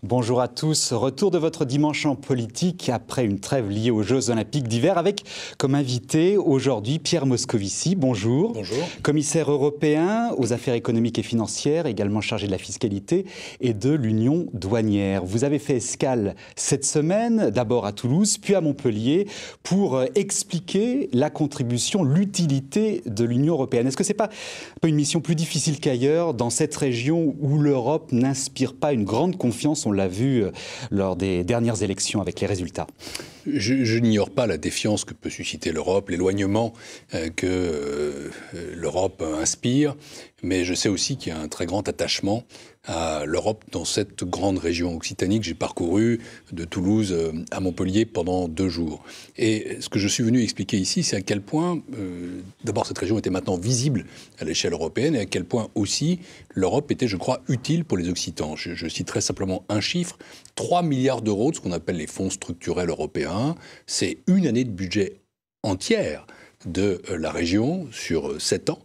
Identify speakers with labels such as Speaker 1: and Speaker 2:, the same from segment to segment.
Speaker 1: Bonjour à tous. Retour de votre dimanche en politique après une trêve liée aux Jeux Olympiques d'hiver avec comme invité aujourd'hui Pierre Moscovici. Bonjour.
Speaker 2: Bonjour.
Speaker 1: Commissaire européen aux affaires économiques et financières, également chargé de la fiscalité et de l'union douanière. Vous avez fait escale cette semaine, d'abord à Toulouse, puis à Montpellier, pour expliquer la contribution, l'utilité de l'Union européenne. Est-ce que ce n'est pas un peu une mission plus difficile qu'ailleurs dans cette région où l'Europe n'inspire pas une grande confiance? On l'a vu lors des dernières élections avec les résultats.
Speaker 2: Je n'ignore pas la défiance que peut susciter l'Europe, l'éloignement que l'Europe inspire, mais je sais aussi qu'il y a un très grand attachement à l'Europe dans cette grande région occitanie que j'ai parcourue de Toulouse à Montpellier pendant 2 jours. Et ce que je suis venu expliquer ici, c'est à quel point, d'abord, cette région était maintenant visible à l'échelle européenne et à quel point aussi l'Europe était, je crois, utile pour les Occitans. Je citerai simplement un chiffre, 3 milliards d'euros de ce qu'on appelle les fonds structurels européens. C'est une année de budget entière de la région sur 7 ans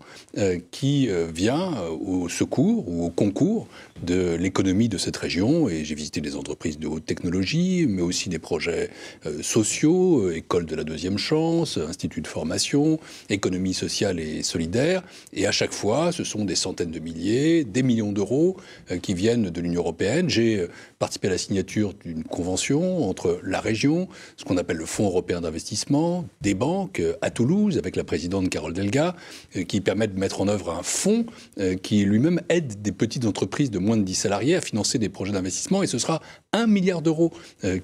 Speaker 2: qui vient au secours ou au concours de l'économie de cette région. Et j'ai visité des entreprises de haute technologie, mais aussi des projets sociaux, école de la deuxième chance, institut de formation, économie sociale et solidaire. Et à chaque fois, ce sont des centaines de milliers, des millions d'euros qui viennent de l'Union européenne. J'ai participé à la signature d'une convention entre la région, ce qu'on appelle le Fonds européen d'investissement, des banques à Toulouse, avec la présidente Carole Delga, qui permet de mettre en œuvre un fonds qui lui-même aide des petites entreprises de moins de 10 salariés à financer des projets d'investissement. Et ce sera 1 milliard d'euros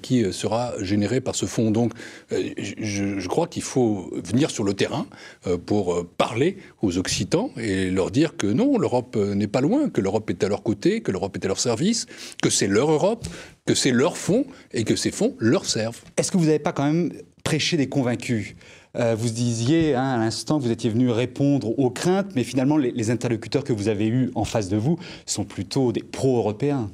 Speaker 2: qui sera généré par ce fonds. Donc, je crois qu'il faut venir sur le terrain pour parler aux Occitans et leur dire que non, l'Europe n'est pas loin, que l'Europe est à leur côté, que l'Europe est à leur service, que c'est leur Europe, que c'est leur fonds et que ces fonds leur servent.
Speaker 1: Est-ce que vous n'avez pas quand même prêché des convaincus ? Vous disiez à l'instant que vous étiez venu répondre aux craintes, mais finalement les interlocuteurs que vous avez eus en face de vous sont plutôt des pro-européens.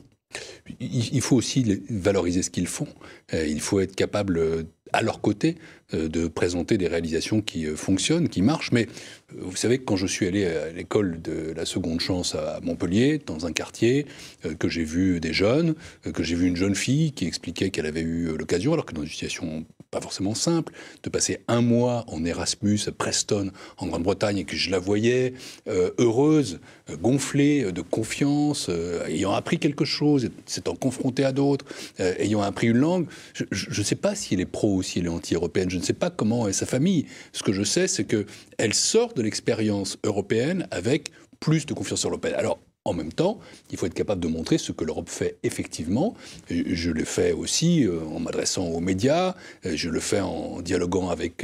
Speaker 2: Il faut aussi valoriser ce qu'ils font. Il faut être capable, à leur côté, de présenter des réalisations qui fonctionnent, qui marchent. Mais vous savez, quand je suis allé à l'école de la seconde chance à Montpellier, dans un quartier, que j'ai vu des jeunes, que j'ai vu une jeune fille qui expliquait qu'elle avait eu l'occasion, alors que dans une situation pas forcément simple, de passer 1 mois en Erasmus à Preston, en Grande-Bretagne, et que je la voyais heureuse, gonflée de confiance, ayant appris quelque chose, s'étant confrontée à d'autres, ayant appris une langue. Je ne sais pas si elle est pro ou si elle est anti-européenne. Je ne sais pas comment est sa famille. Ce que je sais, c'est qu'elle sort de l'expérience européenne avec plus de confiance européenne. Alors, en même temps, il faut être capable de montrer ce que l'Europe fait effectivement. Je le fais aussi en m'adressant aux médias, je le fais en dialoguant avec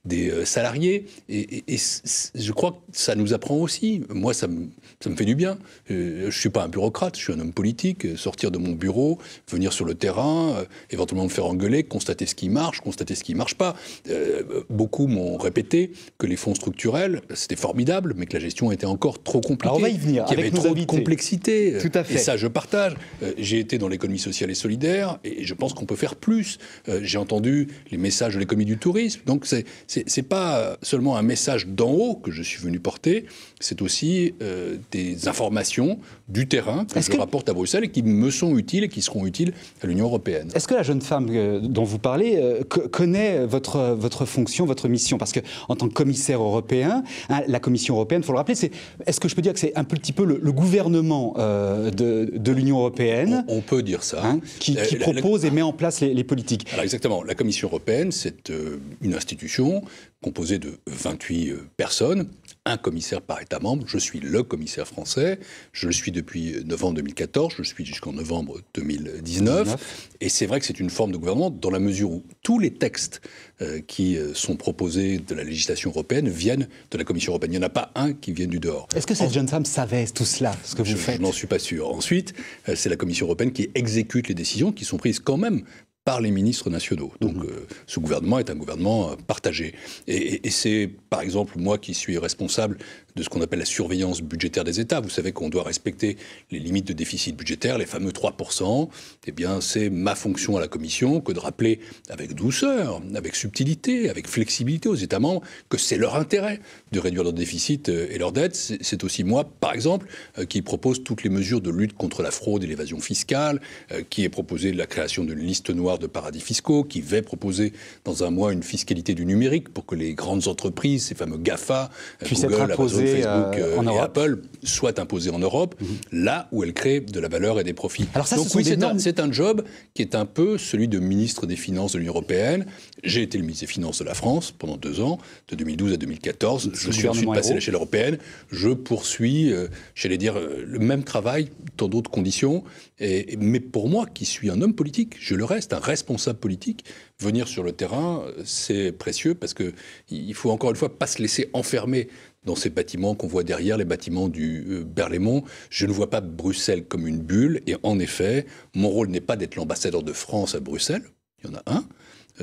Speaker 2: des salariés. Et je crois que ça nous apprend aussi. Moi, ça me fait du bien. Je ne suis pas un bureaucrate, je suis un homme politique. Sortir de mon bureau, venir sur le terrain, éventuellement me faire engueuler, constater ce qui marche, constater ce qui ne marche pas. Beaucoup m'ont répété que les fonds structurels, c'était formidable, mais que la gestion était encore trop compliquée.
Speaker 1: Alors on va y venir.
Speaker 2: Qu'il y avait trop de complexité.
Speaker 1: Tout à fait.
Speaker 2: Et ça, je partage. J'ai été dans l'économie sociale et solidaire, et je pense qu'on peut faire plus. J'ai entendu les messages de l'économie du tourisme. Donc, c'est pas seulement un message d'en haut que je suis venu porter, c'est aussi des informations du terrain que je rapporte à Bruxelles et qui me sont utiles et qui seront utiles à l'Union européenne.
Speaker 1: Est-ce que la jeune femme dont vous parlez connaît votre fonction, votre mission? Parce qu'en tant que commissaire européen, la Commission européenne, il faut le rappeler, est-ce que je peux dire que c'est un petit peu le gouvernement de l'Union européenne?
Speaker 2: On peut dire ça.
Speaker 1: Qui propose et met en place les politiques.
Speaker 2: Alors exactement. La Commission européenne, c'est une institution composée de 28 personnes, un commissaire par État membre. Je suis le commissaire français. Je le suis depuis novembre 2014. Je le suis jusqu'en novembre 2019. Et c'est vrai que c'est une forme de gouvernement dans la mesure où tous les textes qui sont proposés de la législation européenne viennent de la Commission européenne. Il n'y en a pas un qui vienne du dehors.
Speaker 1: Est-ce que cette jeune femme savait tout cela, ce que vous faites?
Speaker 2: Je n'en suis pas sûr. Ensuite, c'est la Commission européenne qui exécute les décisions qui sont prises quand même par les ministres nationaux. Donc ce gouvernement est un gouvernement partagé. Et c'est par exemple moi qui suis responsable de ce qu'on appelle la surveillance budgétaire des États. Vous savez qu'on doit respecter les limites de déficit budgétaire, les fameux 3%. Eh bien, c'est ma fonction à la Commission que de rappeler avec douceur, avec subtilité, avec flexibilité aux États membres que c'est leur intérêt de réduire leur déficit et leur dette. C'est aussi moi, par exemple, qui propose toutes les mesures de lutte contre la fraude et l'évasion fiscale, qui ai proposé la création d'une liste noire de paradis fiscaux, qui vais proposer dans un mois une fiscalité du numérique pour que les grandes entreprises, ces fameux GAFA, Google, Amazon, Facebook et Apple, soient imposées en Europe, là où elles créent de la valeur et des profits.
Speaker 1: Alors ça,
Speaker 2: donc oui, c'est un job qui est un peu celui de ministre des Finances de l'Union européenne. J'ai été le ministre des Finances de la France pendant 2 ans, de 2012 à 2014. Je suis ensuite passé à l'échelle européenne. Je poursuis, j'allais dire, le même travail dans d'autres conditions. Mais pour moi, qui suis un homme politique, je le reste, un responsable politique, venir sur le terrain, c'est précieux parce qu'il faut encore une fois pas se laisser enfermer dans ces bâtiments qu'on voit derrière, les bâtiments du Berlaymont. Je ne vois pas Bruxelles comme une bulle. Et en effet, mon rôle n'est pas d'être l'ambassadeur de France à Bruxelles. Il y en a un.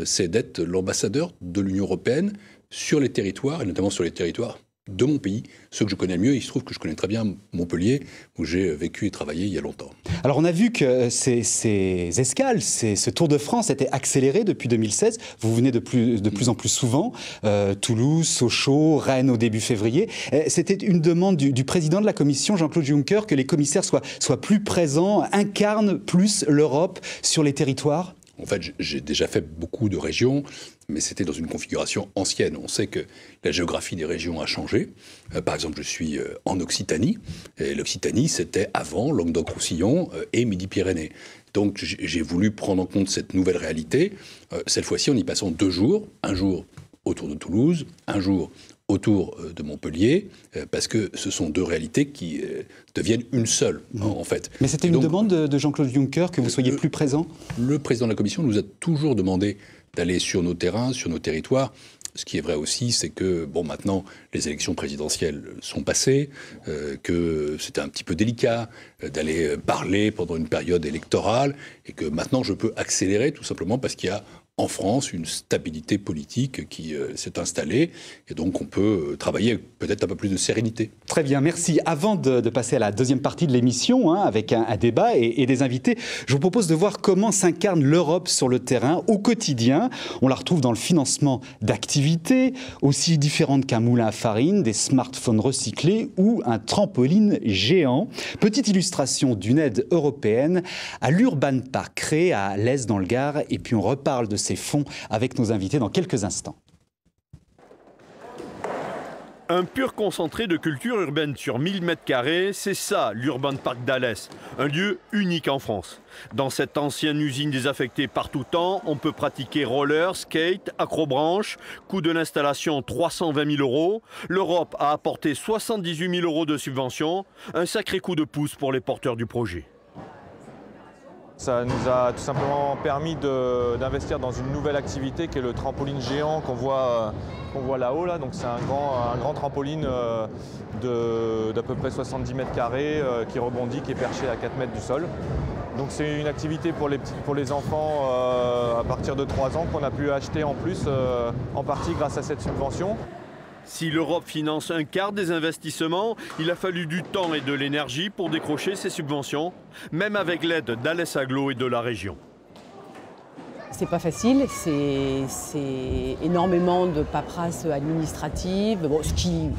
Speaker 2: C'est d'être l'ambassadeur de l'Union européenne sur les territoires, et notamment sur les territoires de mon pays, ceux que je connais le mieux. Il se trouve que je connais très bien Montpellier, où j'ai vécu et travaillé il y a longtemps.
Speaker 1: Alors on a vu que ces escales, ce Tour de France était accéléré depuis 2016. Vous venez de plus en plus souvent. Toulouse, Sochaux, Rennes au début février. C'était une demande du président de la Commission, Jean-Claude Juncker, que les commissaires soient plus présents, incarnent plus l'Europe sur les territoires.
Speaker 2: En fait, j'ai déjà fait beaucoup de régions, mais c'était dans une configuration ancienne. On sait que la géographie des régions a changé. Par exemple, je suis en Occitanie. Et l'Occitanie, c'était avant Languedoc-Roussillon et Midi-Pyrénées. Donc, j'ai voulu prendre en compte cette nouvelle réalité. Cette fois-ci, en y passant 2 jours. Un jour autour de Toulouse, un jour autour de Montpellier, parce que ce sont 2 réalités qui deviennent une seule, en fait.
Speaker 1: Mais c'était une demande de Jean-Claude Juncker que vous soyez plus présent ?
Speaker 2: Le président de la Commission nous a toujours demandé d'aller sur nos terrains, sur nos territoires. Ce qui est vrai aussi, c'est que, bon, maintenant, les élections présidentielles sont passées, que c'était un petit peu délicat d'aller parler pendant une période électorale, et que maintenant, je peux accélérer, tout simplement parce qu'il y a en France une stabilité politique qui s'est installée, et donc on peut travailler avec peut-être un peu plus de sérénité.
Speaker 1: Très bien, merci. Avant de passer à la deuxième partie de l'émission, avec un débat et des invités, je vous propose de voir comment s'incarne l'Europe sur le terrain au quotidien. On la retrouve dans le financement d'activités aussi différentes qu'un moulin à farine, des smartphones recyclés ou un trampoline géant. Petite illustration d'une aide européenne à l'Urban Park créé à Lez dans le Gard, et puis on reparle de ces fonds avec nos invités dans quelques instants.
Speaker 3: Un pur concentré de culture urbaine sur 1000 m², c'est ça l'Urban Park d'Alès, un lieu unique en France. Dans cette ancienne usine désaffectée par tout temps, on peut pratiquer roller, skate, acrobranche, coût de l'installation 320 000 €. L'Europe a apporté 78 000 € de subventions, un sacré coup de pouce pour les porteurs du projet.
Speaker 4: Ça nous a tout simplement permis d'investir dans une nouvelle activité qui est le trampoline géant qu'on voit là-haut. Donc c'est un grand trampoline d'à peu près 70 m² qui rebondit, qui est perché à 4 mètres du sol. Donc c'est une activité pour les enfants à partir de 3 ans qu'on a pu acheter en plus, en partie grâce à cette subvention.
Speaker 3: Si l'Europe finance un quart des investissements, il a fallu du temps et de l'énergie pour décrocher ces subventions, même avec l'aide d'Alès Agglo et de la région.
Speaker 5: C'est pas facile, c'est énormément de paperasse administrative, bon, ce qui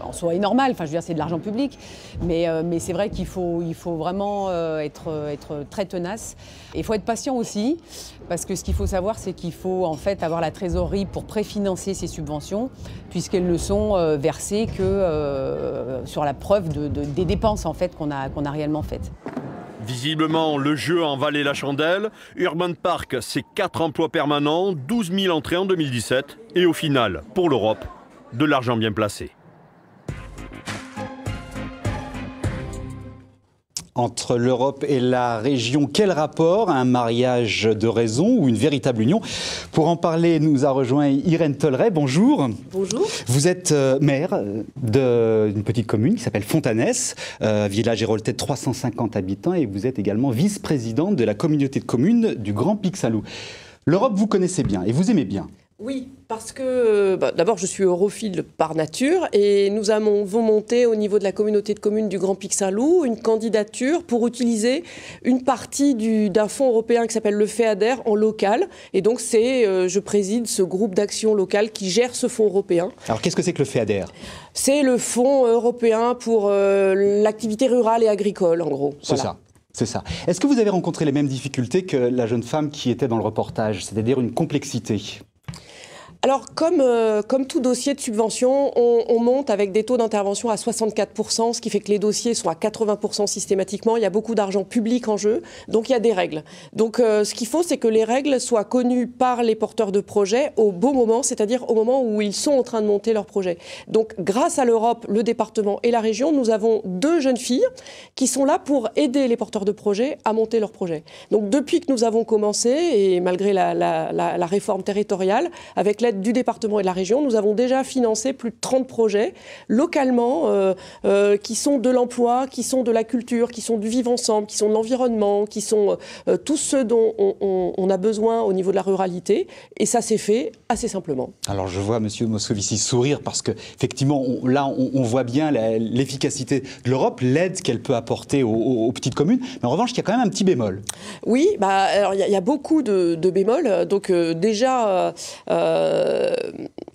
Speaker 5: en soi est normal, enfin je veux dire c'est de l'argent public, mais c'est vrai qu'il faut vraiment être très tenace. Et il faut être patient aussi, parce que ce qu'il faut savoir c'est qu'il faut en fait avoir la trésorerie pour préfinancer ces subventions, puisqu'elles ne sont versées que sur la preuve des dépenses en fait qu'on a réellement faites.
Speaker 3: Visiblement, le jeu en valait la chandelle. Urban Park, c'est 4 emplois permanents, 12 000 entrées en 2017. Et au final, pour l'Europe, de l'argent bien placé.
Speaker 1: entre l'Europe et la région. Quel rapport? Un mariage de raison ou une véritable union? Pour en parler, nous a rejoint Irène Tolleret. Bonjour.
Speaker 6: Bonjour.
Speaker 1: Vous êtes maire d'une petite commune qui s'appelle Fontanès, village héroltais de 350 habitants, et vous êtes également vice-présidente de la communauté de communes du Grand Pic-Saint-Loup. L'Europe, vous connaissez bien et vous aimez bien.
Speaker 6: Oui, parce que d'abord je suis europhile par nature et nous avons monté au niveau de la communauté de communes du Grand Pic-Saint-Loup une candidature pour utiliser une partie d'un fonds européen qui s'appelle le FEADER en local. Et donc je préside ce groupe d'action locale qui gère ce fonds européen.
Speaker 1: Alors qu'est-ce que c'est que le FEADER?
Speaker 6: C'est le fonds européen pour l'activité rurale et agricole en gros.
Speaker 1: C'est ça. C'est ça. Est-ce que vous avez rencontré les mêmes difficultés que la jeune femme qui était dans le reportage, c'est-à-dire une complexité?
Speaker 6: Alors, comme tout dossier de subvention, on monte avec des taux d'intervention à 64%, ce qui fait que les dossiers sont à 80% systématiquement. Il y a beaucoup d'argent public en jeu, donc il y a des règles. Donc, ce qu'il faut, c'est que les règles soient connues par les porteurs de projets au bon moment, c'est-à-dire au moment où ils sont en train de monter leur projet. Donc, grâce à l'Europe, le département et la région, nous avons 2 jeunes filles qui sont là pour aider les porteurs de projets à monter leur projet. Donc, depuis que nous avons commencé, et malgré la réforme territoriale, avec l'aide du département et de la région, nous avons déjà financé plus de 30 projets localement qui sont de l'emploi, qui sont de la culture, qui sont du vivre ensemble, qui sont de l'environnement, qui sont tous ceux dont on a besoin au niveau de la ruralité. Et ça s'est fait assez simplement. Alors
Speaker 1: je vois M. Moscovici sourire parce qu'effectivement, on voit bien l'efficacité de l'Europe, l'aide qu'elle peut apporter aux petites communes. Mais en revanche, il y a quand même un petit bémol.
Speaker 6: Oui, alors il y a beaucoup de bémols. Donc déjà...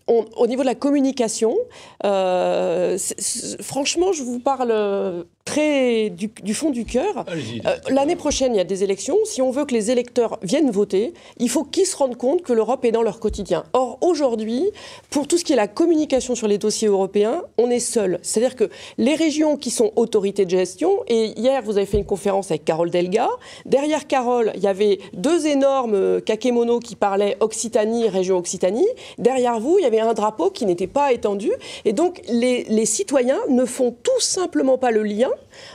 Speaker 6: au niveau de la communication, franchement, je vous parle très du fond du cœur. L'année prochaine, il y a des élections. Si on veut que les électeurs viennent voter, il faut qu'ils se rendent compte que l'Europe est dans leur quotidien. Or, aujourd'hui, pour tout ce qui est la communication sur les dossiers européens, on est seul. C'est-à-dire que les régions qui sont autorités de gestion, et hier, vous avez fait une conférence avec Carole Delga. Derrière Carole, il y avait 2 énormes kakémonos qui parlaient Occitanie, région Occitanie. Derrière vous, il y avait un drapeau qui n'était pas étendu. Et donc, les citoyens ne font tout simplement pas le lien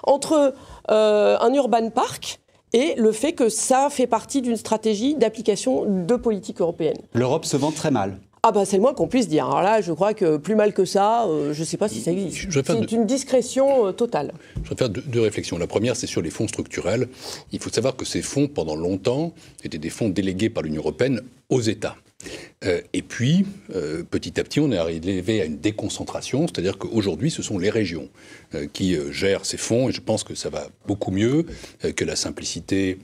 Speaker 6: entre un urban park et le fait que ça fait partie d'une stratégie d'application de politique européenne.
Speaker 1: L'Europe se vend très mal.
Speaker 6: Ah bah c'est le moins qu'on puisse dire. Alors là, je crois que plus mal que ça, je ne sais pas si ça existe. C'est une discrétion totale.
Speaker 2: Je vais faire 2 réflexions. La première, c'est sur les fonds structurels. Il faut savoir que ces fonds, pendant longtemps, étaient des fonds délégués par l'Union européenne aux États. Et puis, petit à petit, on est arrivé à une déconcentration, c'est-à-dire qu'aujourd'hui, ce sont les régions qui gèrent ces fonds, et je pense que ça va beaucoup mieux, que la simplicité,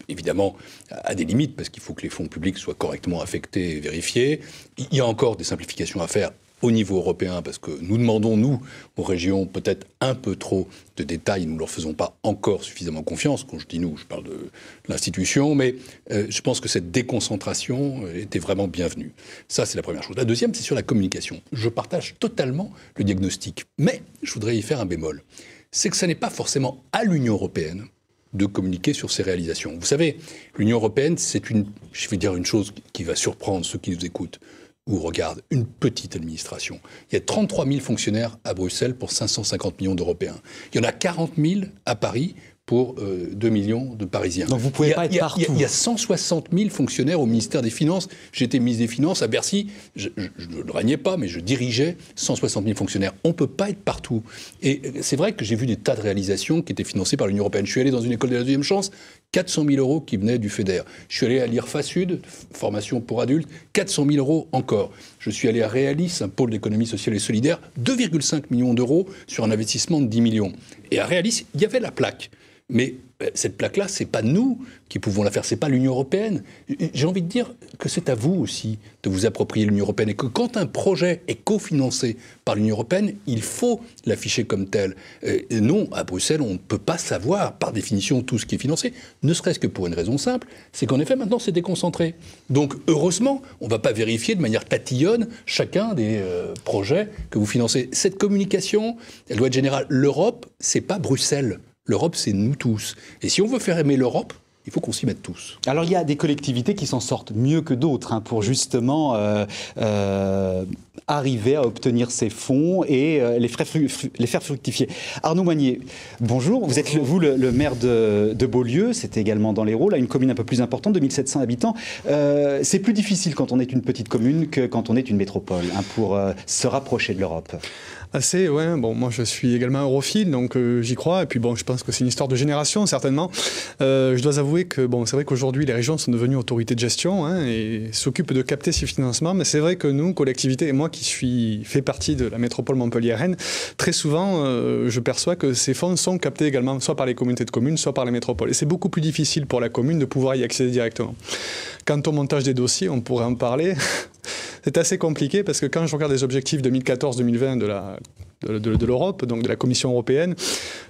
Speaker 2: évidemment, a des limites, parce qu'il faut que les fonds publics soient correctement affectés et vérifiés. Il y a encore des simplifications à faire au niveau européen, parce que nous demandons, nous, aux régions, peut-être un peu trop de détails, nous ne leur faisons pas encore suffisamment confiance. Quand je dis nous, je parle de l'institution, mais je pense que cette déconcentration était vraiment bienvenue. Ça, c'est la première chose. La deuxième, c'est sur la communication. Je partage totalement le diagnostic, mais je voudrais y faire un bémol. C'est que ça n'est pas forcément à l'Union européenne de communiquer sur ses réalisations. Vous savez, l'Union européenne, je vais dire une chose qui va surprendre ceux qui nous écoutent, ou regardent, une petite administration. Il y a 33 000 fonctionnaires à Bruxelles pour 550 millions d'Européens. Il y en a 40 000 à Paris pour 2 millions de Parisiens.
Speaker 1: Donc vous ne pouvez pas être partout.
Speaker 2: Il y a 160 000 fonctionnaires au ministère des Finances. J'étais ministre des Finances à Bercy. Je ne régnais pas, mais je dirigeais 160 000 fonctionnaires. On ne peut pas être partout. Et c'est vrai que j'ai vu des tas de réalisations qui étaient financées par l'Union européenne. Je suis allé dans une école de la deuxième chance, 400 000 euros qui venaient du FEDER. Je suis allé à l'IRFA Sud, formation pour adultes, 400 000 euros encore. Je suis allé à Realis, un pôle d'économie sociale et solidaire, 2,5 millions d'euros sur un investissement de 10 millions. Et à Realis, il y avait la plaque. Mais cette plaque-là, ce n'est pas nous qui pouvons la faire, ce n'est pas l'Union européenne. J'ai envie de dire que c'est à vous aussi de vous approprier l'Union européenne et que quand un projet est cofinancé par l'Union européenne, il faut l'afficher comme tel. Et non, à Bruxelles, on ne peut pas savoir par définition tout ce qui est financé, ne serait-ce que pour une raison simple, c'est qu'en effet, maintenant, c'est déconcentré. Donc, heureusement, on ne va pas vérifier de manière tatillonne chacun des projets que vous financez. Cette communication, elle doit être générale. L'Europe, ce n'est pas Bruxelles. L'Europe, c'est nous tous. Et si on veut faire aimer l'Europe, il faut qu'on s'y mette tous.
Speaker 1: Alors, il y a des collectivités qui s'en sortent mieux que d'autres pour justement arriver à obtenir ces fonds et les faire fructifier. Arnaud Moignet, bonjour. Vous êtes le maire de Beaulieu, c'était également dans l'Hérault, là une commune un peu plus importante, 2700 habitants. C'est plus difficile quand on est une petite commune que quand on est une métropole, pour se rapprocher de l'Europe.
Speaker 7: Assez, ouais. Bon, moi je suis également europhile, donc j'y crois. Et puis bon, je pense que c'est une histoire de génération, certainement. Je dois avouer que bon, c'est vrai qu'aujourd'hui les régions sont devenues autorités de gestion et s'occupent de capter ces financements. Mais c'est vrai que nous, collectivités, et moi qui fais partie de la métropole Montpellier-Rennes, très souvent je perçois que ces fonds sont captés également soit par les communautés de communes, soit par les métropoles. Et c'est beaucoup plus difficile pour la commune de pouvoir y accéder directement. Quant au montage des dossiers, on pourrait en parler. C'est assez compliqué parce que quand je regarde les objectifs 2014-2020 de l'Europe, donc de la Commission européenne,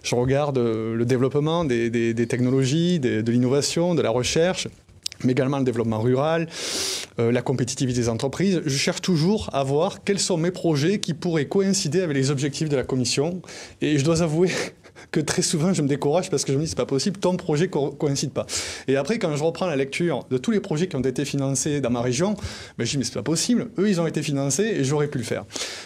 Speaker 7: je regarde le développement des technologies, de l'innovation, de la recherche, mais également le développement rural, la compétitivité des entreprises. Je cherche toujours à voir quels sont mes projets qui pourraient coïncider avec les objectifs de la Commission. Et je dois avouer que très souvent, je me décourage parce que je me dis, c'est pas possible, ton projet coïncide pas. Et après, quand je reprends la lecture de tous les projets qui ont été financés dans ma région, je dis, mais c'est pas possible, eux, ils ont été financés et j'aurais pu le faire.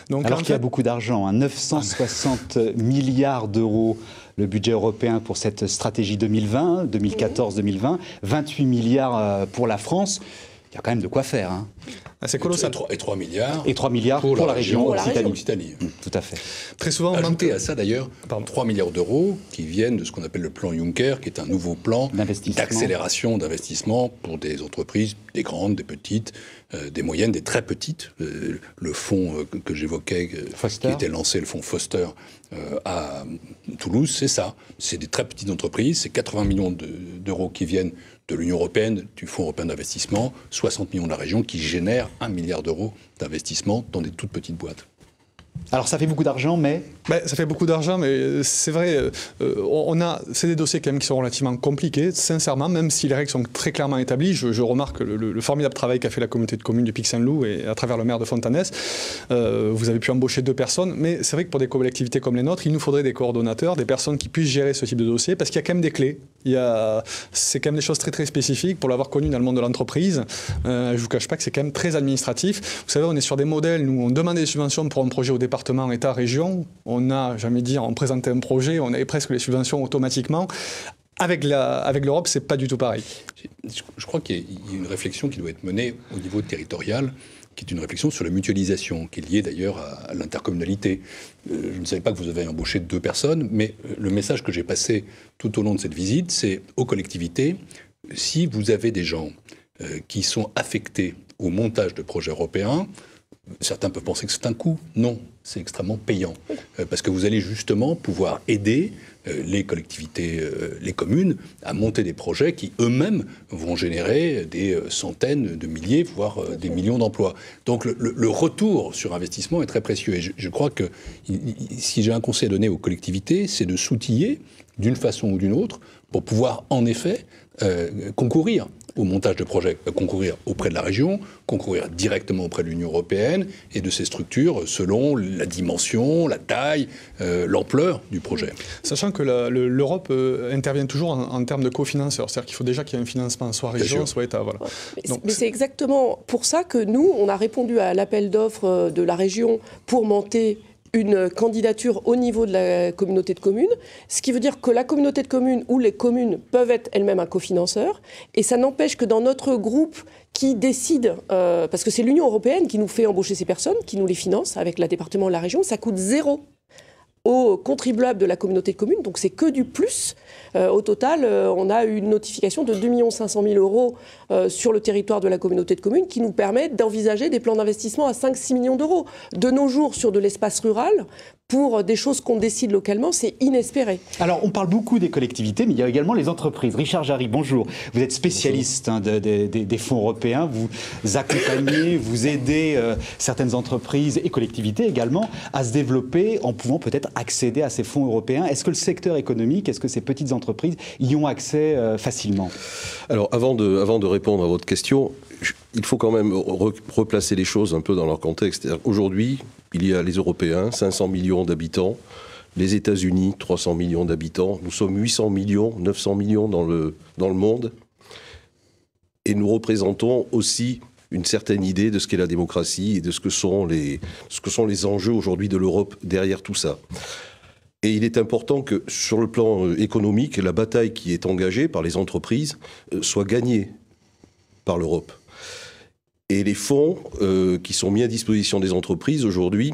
Speaker 7: Donc,
Speaker 1: alors qu'il y a beaucoup d'argent, 960 milliards d'euros, le budget européen pour cette stratégie 2020, 2014-2020, 28 milliards pour la France. Il y a quand même de quoi faire.
Speaker 7: C'est colossal.
Speaker 2: Et 3 milliards.
Speaker 1: Et 3 milliards pour la région
Speaker 2: Occitanie.
Speaker 1: Tout à fait.
Speaker 7: Très souvent,
Speaker 2: ajoutez à ça d'ailleurs 3 milliards d'euros qui viennent de ce qu'on appelle le plan Juncker, qui est un nouveau plan d'accélération d'investissement pour des entreprises, des grandes, des petites, des moyennes, des très petites. Le fonds que j'évoquais, qui était lancé, le fonds Foster à Toulouse, c'est ça. C'est des très petites entreprises, c'est 80 millions d'euros qui viennent de l'Union européenne, du Fonds européen d'investissement, 60 millions de la région qui génèrent 1 milliard d'euros d'investissement dans des toutes petites boîtes.
Speaker 1: Alors ça fait beaucoup d'argent, mais...
Speaker 7: Ça fait beaucoup d'argent, mais c'est vrai, c'est des dossiers quand même qui sont relativement compliqués, sincèrement, même si les règles sont très clairement établies. Je remarque le formidable travail qu'a fait la communauté de communes du Pic Saint-Loup et à travers le maire de Fontanès. Vous avez pu embaucher 2 personnes, mais c'est vrai que pour des collectivités comme les nôtres, il nous faudrait des coordonnateurs, des personnes qui puissent gérer ce type de dossier, parce qu'il y a quand même des clés. C'est quand même des choses très très spécifiques pour l'avoir connu dans le monde de l'entreprise. Je ne vous cache pas que c'est quand même très administratif. Vous savez, on est sur des modèles, nous, on demande des subventions pour un projet au département, État, région. On présentait un projet, on avait presque les subventions automatiquement. Avec l'Europe, c'est pas du tout pareil.
Speaker 2: Je crois qu'il y a une réflexion qui doit être menée au niveau territorial, qui est une réflexion sur la mutualisation, qui est liée d'ailleurs à l'intercommunalité. Je ne savais pas que vous avez embauché 2 personnes, mais le message que j'ai passé tout au long de cette visite, c'est aux collectivités, si vous avez des gens qui sont affectés au montage de projets européens, certains peuvent penser que c'est un coût. Non, c'est extrêmement payant. Parce que vous allez justement pouvoir aider les collectivités, les communes, à monter des projets qui eux-mêmes vont générer des centaines de milliers, voire des millions d'emplois. Donc le retour sur investissement est très précieux. Et je crois que si j'ai un conseil à donner aux collectivités, c'est de s'outiller d'une façon ou d'une autre pour pouvoir en effet concourir au montage de projets, concourir auprès de la région, concourir directement auprès de l'Union européenne et de ces structures selon la dimension, la taille, l'ampleur du projet.
Speaker 7: Sachant que l'Europe intervient toujours en termes de cofinanceurs, c'est-à-dire qu'il faut déjà qu'il y ait un financement soit région, soit État. Voilà.
Speaker 6: Mais c'est exactement pour ça que nous, on a répondu à l'appel d'offres de la région pour monter une candidature au niveau de la communauté de communes, ce qui veut dire que la communauté de communes ou les communes peuvent être elles-mêmes un cofinanceur, et ça n'empêche que dans notre groupe qui décide, parce que c'est l'Union européenne qui nous fait embaucher ces personnes, qui nous les finance avec le département et la région, ça coûte 0 aux contribuables de la communauté de communes, donc c'est que du plus. Au total, on a une notification de 2 500 000 euros sur le territoire de la communauté de communes qui nous permet d'envisager des plans d'investissement à 5-6 millions d'euros. De nos jours, sur de l'espace rural, pour des choses qu'on décide localement, c'est inespéré.
Speaker 1: Alors, on parle beaucoup des collectivités, mais il y a également les entreprises. Richard Jarry, bonjour. Vous êtes spécialiste des fonds européens, vous accompagnez, vous aidez certaines entreprises et collectivités également à se développer en pouvant peut-être accéder à ces fonds européens. Est-ce que le secteur économique, est-ce que ces petites entreprises y ont accès facilement ?
Speaker 8: Alors, avant de répondre à votre question, il faut quand même replacer les choses un peu dans leur contexte. Aujourd'hui, il y a les Européens, 500 millions d'habitants, les États-Unis, 300 millions d'habitants. Nous sommes 800 millions, 900 millions dans le monde. Et nous représentons aussi une certaine idée de ce qu'est la démocratie et de ce que sont les enjeux aujourd'hui de l'Europe derrière tout ça. Et il est important que, sur le plan économique, la bataille qui est engagée par les entreprises soit gagnée par l'Europe. Et les fonds qui sont mis à disposition des entreprises aujourd'hui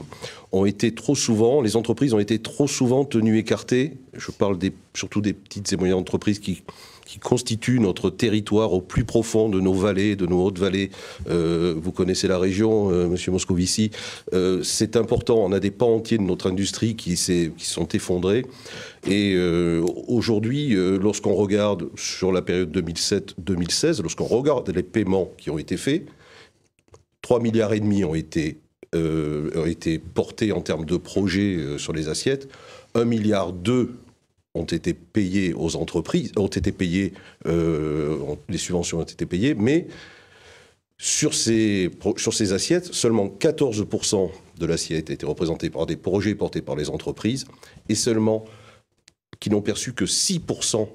Speaker 8: les entreprises ont été trop souvent tenues écartées. Je parle surtout des petites et moyennes entreprises qui constituent notre territoire au plus profond de nos vallées, de nos hautes vallées. Vous connaissez la région, Monsieur Moscovici. C'est important. On a des pans entiers de notre industrie qui sont effondrés. Et aujourd'hui, lorsqu'on regarde sur la période 2007-2016, lorsqu'on regarde les paiements qui ont été faits, 3,5 milliards ont été portés en termes de projets sur les assiettes. 1,2 milliard ont été payés aux entreprises, les subventions ont été payées, mais sur ces assiettes, seulement 14% de l'assiette a été représentée par des projets portés par les entreprises et seulement qui n'ont perçu que 6%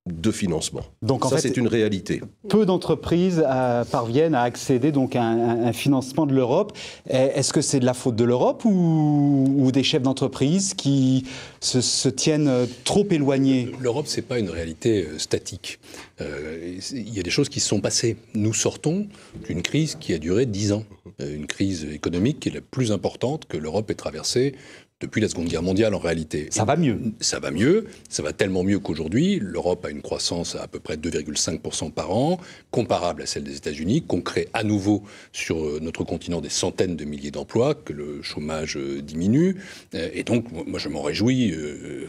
Speaker 8: de financement.
Speaker 1: Donc en fait,
Speaker 8: c'est une réalité.
Speaker 1: Peu d'entreprises parviennent à accéder donc à un financement de l'Europe. Est-ce que c'est de la faute de l'Europe ou des chefs d'entreprise qui se tiennent trop éloignés?
Speaker 2: L'Europe, c'est pas une réalité statique. Il y a des choses qui se sont passées. Nous sortons d'une crise qui a duré 10 ans. Une crise économique qui est la plus importante que l'Europe ait traversée depuis la Seconde Guerre mondiale, en réalité.
Speaker 1: Ça va mieux.
Speaker 2: Ça va mieux. Ça va tellement mieux qu'aujourd'hui, l'Europe a une croissance à peu près 2,5% par an, comparable à celle des États-Unis, qu'on crée à nouveau sur notre continent des centaines de milliers d'emplois, que le chômage diminue. Et donc, moi, je m'en réjouis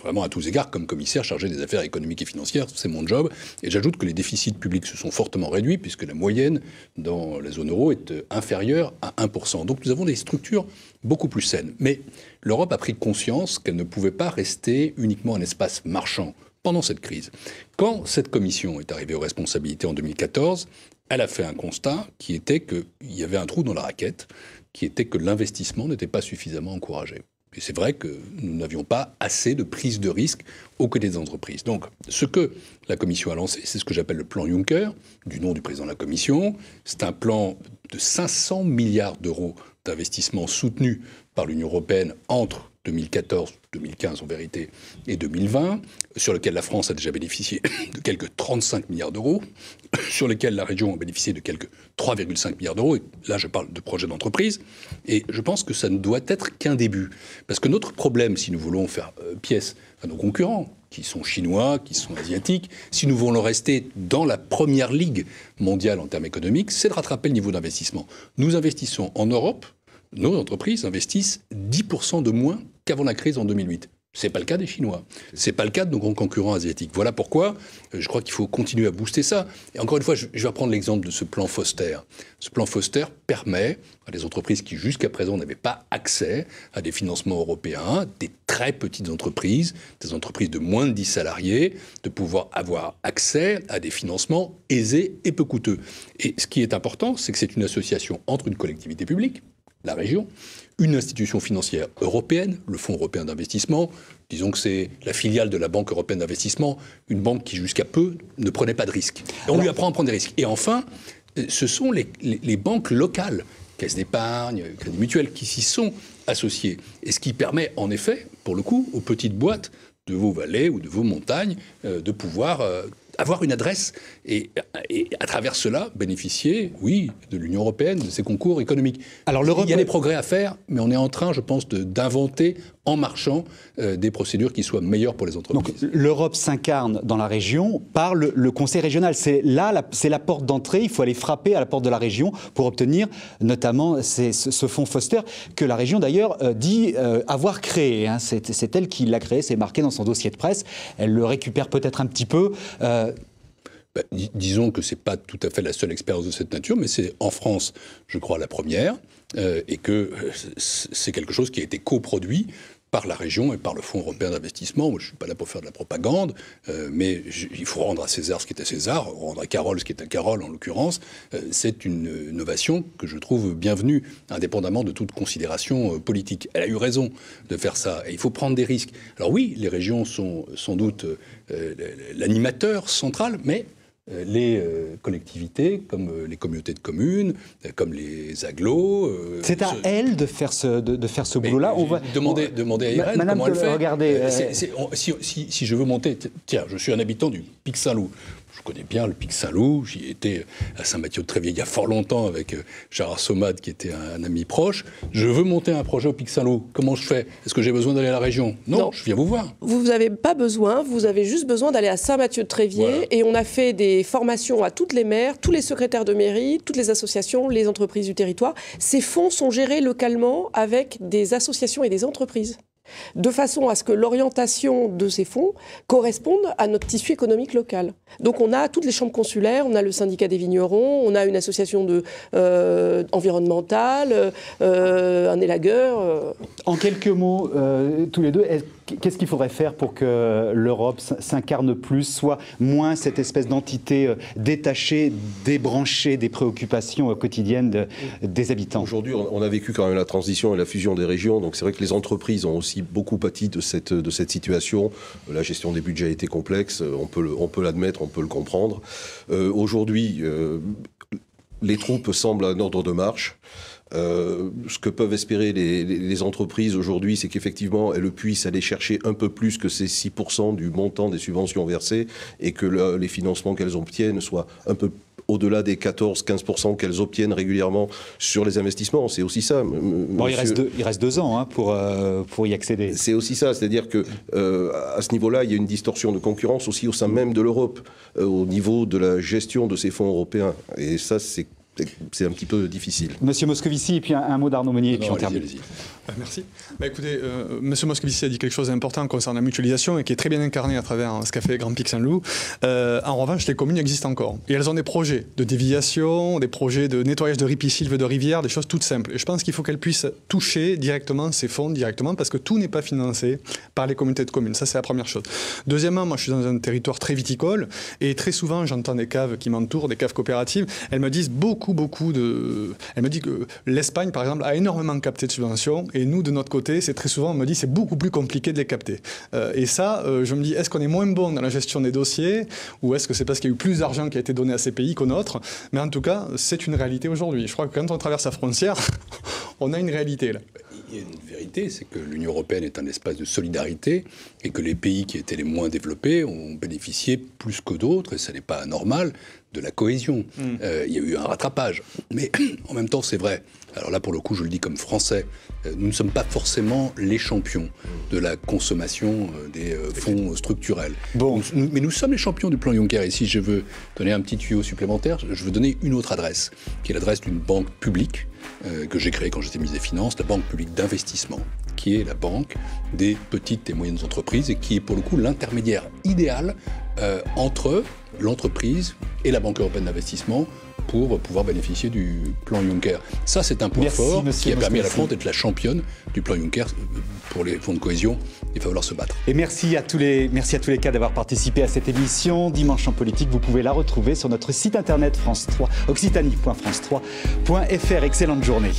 Speaker 2: vraiment à tous égards, comme commissaire chargé des affaires économiques et financières. C'est mon job. Et j'ajoute que les déficits publics se sont fortement réduits, puisque la moyenne dans la zone euro est inférieure à 1%. Donc, nous avons des structures beaucoup plus saines. Mais l'Europe a pris conscience qu'elle ne pouvait pas rester uniquement un espace marchand pendant cette crise. Quand cette commission est arrivée aux responsabilités en 2014, elle a fait un constat qui était qu'il y avait un trou dans la raquette, qui était que l'investissement n'était pas suffisamment encouragé. Et c'est vrai que nous n'avions pas assez de prise de risque aux côtés des entreprises. Donc, ce que la Commission a lancé, c'est ce que j'appelle le plan Juncker, du nom du président de la Commission. C'est un plan de 500 milliards d'euros d'investissement soutenu par l'Union européenne entre 2014, 2015 en vérité, et 2020, sur lequel la France a déjà bénéficié de quelques 35 milliards d'euros, sur lequel la région a bénéficié de quelques 3,5 milliards d'euros, et là je parle de projets d'entreprise, et je pense que ça ne doit être qu'un début. Parce que notre problème, si nous voulons faire pièce à nos concurrents, qui sont chinois, qui sont asiatiques, si nous voulons rester dans la première ligue mondiale en termes économiques, c'est de rattraper le niveau d'investissement. Nous investissons en Europe, nos entreprises investissent 10% de moins qu'avant la crise en 2008. Ce n'est pas le cas des Chinois. Ce n'est pas le cas de nos grands concurrents asiatiques. Voilà pourquoi je crois qu'il faut continuer à booster ça. Et encore une fois, je vais prendre l'exemple de ce plan Foster. Ce plan Foster permet à des entreprises qui jusqu'à présent n'avaient pas accès à des financements européens, des très petites entreprises, des entreprises de moins de 10 salariés, de pouvoir avoir accès à des financements aisés et peu coûteux. Et ce qui est important, c'est que c'est une association entre une collectivité publique, la région, une institution financière européenne, le Fonds européen d'investissement, disons que c'est la filiale de la Banque européenne d'investissement, une banque qui jusqu'à peu ne prenait pas de risques. Et on lui apprend à prendre des risques. Et enfin, ce sont les banques locales, caisses d'épargne, crédits mutuels, qui s'y sont associées. Et ce qui permet en effet, pour le coup, aux petites boîtes de vos vallées ou de vos montagnes de pouvoir avoir une adresse et à travers cela bénéficier, oui, de l'Union européenne, de ses concours économiques. Alors, il y a des progrès à faire, mais on est en train, je pense, d'inventer en marchant des procédures qui soient meilleures pour les entreprises.
Speaker 1: Donc l'Europe s'incarne dans la région par le Conseil régional. C'est là, c'est la porte d'entrée. Il faut aller frapper à la porte de la région pour obtenir notamment ce fonds Foster que la région d'ailleurs dit avoir créé. Hein. C'est elle qui l'a créé, c'est marqué dans son dossier de presse. Elle le récupère peut-être un petit peu.
Speaker 2: Disons que ce n'est pas tout à fait la seule expérience de cette nature, mais c'est en France, je crois, la première, et que c'est quelque chose qui a été coproduit par la région et par le Fonds européen d'investissement. Moi, je ne suis pas là pour faire de la propagande, mais il faut rendre à César ce qui est à César, rendre à Carole ce qui est à Carole, en l'occurrence. C'est une innovation que je trouve bienvenue, indépendamment de toute considération politique. Elle a eu raison de faire ça, et il faut prendre des risques. Alors oui, les régions sont sans doute l'animateur central, mais les collectivités, comme les communautés de communes, comme les agglos.
Speaker 1: C'est à elles de faire ce boulot-là.
Speaker 2: Demandez à Irène
Speaker 1: Madame,
Speaker 2: comment elle fait.
Speaker 1: Regardez,
Speaker 2: si je veux monter, tiens, je suis un habitant du Pic Saint-Loup. Je connais bien le Pic Saint-Loup. J'y étais à Saint-Mathieu-de-Tréviers il y a fort longtemps avec Gérard Somade, qui était un ami proche. Je veux monter un projet au Pic Saint-Loup. Comment je fais? Est-ce que j'ai besoin d'aller à la région? Non, je viens vous voir.
Speaker 6: Vous n'avez pas besoin. Vous avez juste besoin d'aller à Saint-Mathieu-de-Tréviers. Voilà. Et on a fait des formations à toutes les maires, tous les secrétaires de mairie, toutes les associations, les entreprises du territoire. Ces fonds sont gérés localement avec des associations et des entreprises, de façon à ce que l'orientation de ces fonds corresponde à notre tissu économique local. Donc on a toutes les chambres consulaires, on a le syndicat des vignerons, on a une association environnementale, un élagueur.
Speaker 1: En quelques mots, tous les deux, qu'est-ce qu'il faudrait faire pour que l'Europe s'incarne plus, soit moins cette espèce d'entité détachée, débranchée des préoccupations quotidiennes des habitants?
Speaker 8: Aujourd'hui, on a vécu quand même la transition et la fusion des régions, donc c'est vrai que les entreprises ont aussi beaucoup pâti de cette situation. La gestion des budgets a été complexe, on peut l'admettre, on peut le comprendre. Aujourd'hui, les troupes semblent en ordre de marche. Ce que peuvent espérer les entreprises aujourd'hui, c'est qu'effectivement, elles puissent aller chercher un peu plus que ces 6% du montant des subventions versées et que les financements qu'elles obtiennent soient un peu au-delà des 14-15% qu'elles obtiennent régulièrement sur les investissements. C'est aussi ça.
Speaker 1: Bon, il reste 2 ans pour y accéder.
Speaker 8: C'est aussi ça, c'est-à-dire que à ce niveau-là, il y a une distorsion de concurrence aussi au sein même de l'Europe, au niveau de la gestion de ces fonds européens. Et ça, c'est un petit peu difficile.
Speaker 1: Monsieur Moscovici, et puis un mot d'Arnaud Meunier, et puis on termine.
Speaker 7: Merci. Écoutez, Monsieur Moscovici a dit quelque chose d'important concernant la mutualisation et qui est très bien incarné à travers ce qu'a fait Grand Pic Saint-Loup. En revanche, les communes existent encore. Et elles ont des projets de déviation, des projets de nettoyage de ripisylves de rivières, des choses toutes simples. Et je pense qu'il faut qu'elles puissent toucher directement ces fonds, parce que tout n'est pas financé par les communautés de communes. Ça, c'est la première chose. Deuxièmement, moi, je suis dans un territoire très viticole et très souvent, j'entends des caves qui m'entourent, des caves coopératives. Elles me disent Elle me dit que l'Espagne, par exemple, a énormément capté de subventions. Et nous, de notre côté, c'est très souvent, on me dit, c'est beaucoup plus compliqué de les capter. Et ça, je me dis, est-ce qu'on est moins bon dans la gestion des dossiers ou est-ce que c'est parce qu'il y a eu plus d'argent qui a été donné à ces pays qu'aux nôtres? Mais en tout cas, c'est une réalité aujourd'hui. Je crois que quand on traverse la frontière, on a une réalité là.
Speaker 2: Il y a une vérité, c'est que l'Union européenne est un espace de solidarité et que les pays qui étaient les moins développés ont bénéficié plus que d'autres, et ce n'est pas anormal, de la cohésion. Il y a eu un rattrapage. Mais en même temps, c'est vrai. Alors là, pour le coup, je le dis comme Français, nous ne sommes pas forcément les champions de la consommation des fonds structurels.
Speaker 1: Bon.
Speaker 2: Mais nous sommes les champions du plan Juncker. Et si je veux donner un petit tuyau supplémentaire, je veux donner une autre adresse, qui est l'adresse d'une banque publique que j'ai créée quand j'étais ministre des Finances, la Banque publique d'investissement, qui est la banque des petites et moyennes entreprises et qui est pour le coup l'intermédiaire idéal entre l'entreprise et la Banque européenne d'investissement pour pouvoir bénéficier du plan Juncker. Ça, c'est un point fort qui a permis à la France d'être la championne du plan Juncker pour les fonds de cohésion. Il va falloir se battre.
Speaker 1: Et merci à tous les cas d'avoir participé à cette émission. Dimanche en politique, vous pouvez la retrouver sur notre site internet France 3, occitanie.france3.fr. Excellente journée.